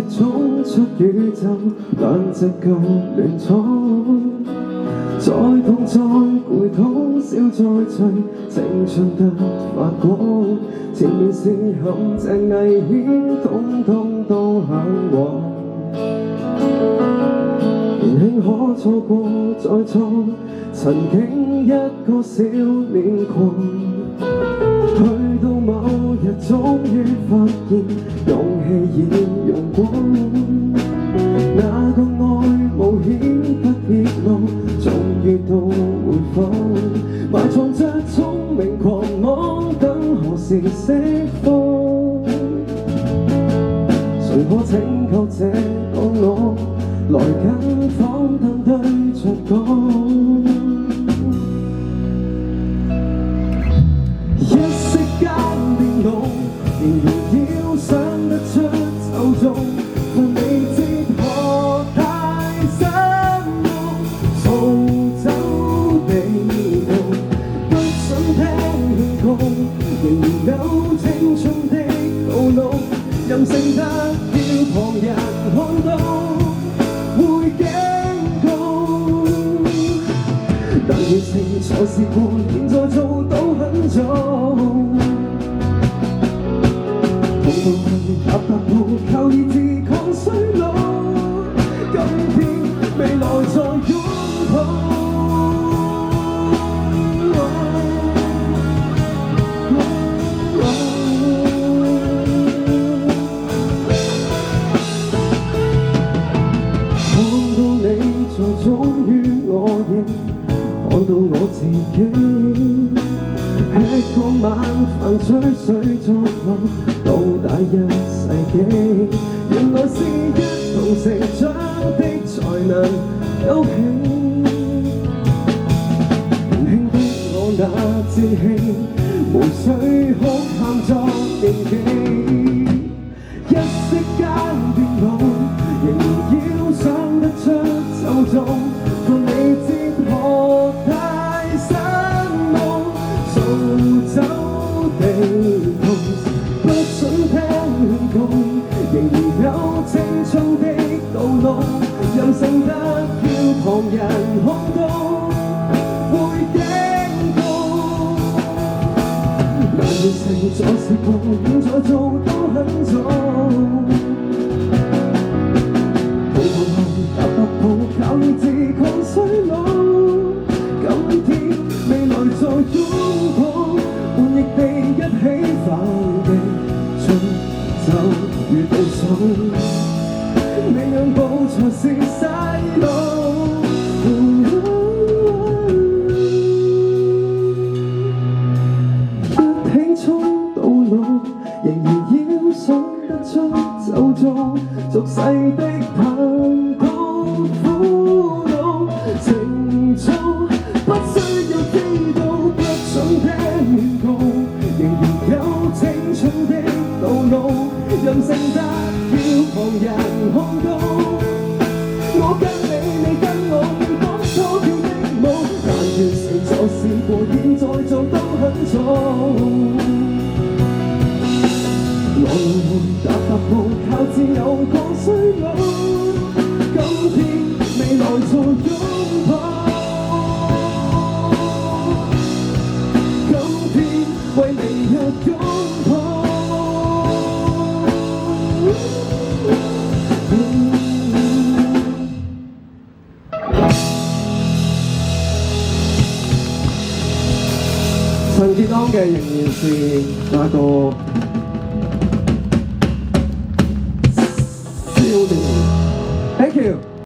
衝出宇宙，兩隻腳亂闖。再痛再攰通宵再醉，青春得發光。前面是陷阱危險，通通都向往。年輕可錯過再錯，曾經一個少年狂。去到某日終於發現，勇氣已用光。那個愛冒險不撇路，終於都回放。埋藏着聰明狂妄，等何時釋放？誰可拯救這個我？來緊仿燈對着講。一息間變老，仍然要想得出就做，但未知何太失望，逃走地圖，不想聽勸告，仍然有青春的道路，任性得要旁人看到會驚告，但熱情才是過，現在做都很早。踏踏步，靠意志抗衰老。今天未來再擁抱。看到你在忠於我亦看到我自己。吃過晚飯吹水作樂，都打一世紀。原來是一同成長的才能勾起。年輕的我那志氣，無需哭喊作競技。一息間變老，仍然要想得出就做，但未知何太失望。逃走地圖，不准聽勸告，仍然有青春的道路，任性得要旁人看到會驚告。難完成再試過，現在做都很早。步步後踏踏步，靠意志抗衰老。今天未來再擁抱，叛逆地一起快地進走與倒數，未讓步才是洗腦。一起衝到老，仍然要想得出就做，俗世的談到苦惱情操。不需要知道，不想聽勸告，仍然有青春的道路，任性得要旁人看到。我跟你，你跟我，當初跳的舞，但完成就試過，現在做都很早。我會踏踏步，靠自由抗衰老。今天未來再擁抱。為明日擁抱。陳潔安嘅仍然是那個少年。Thank you。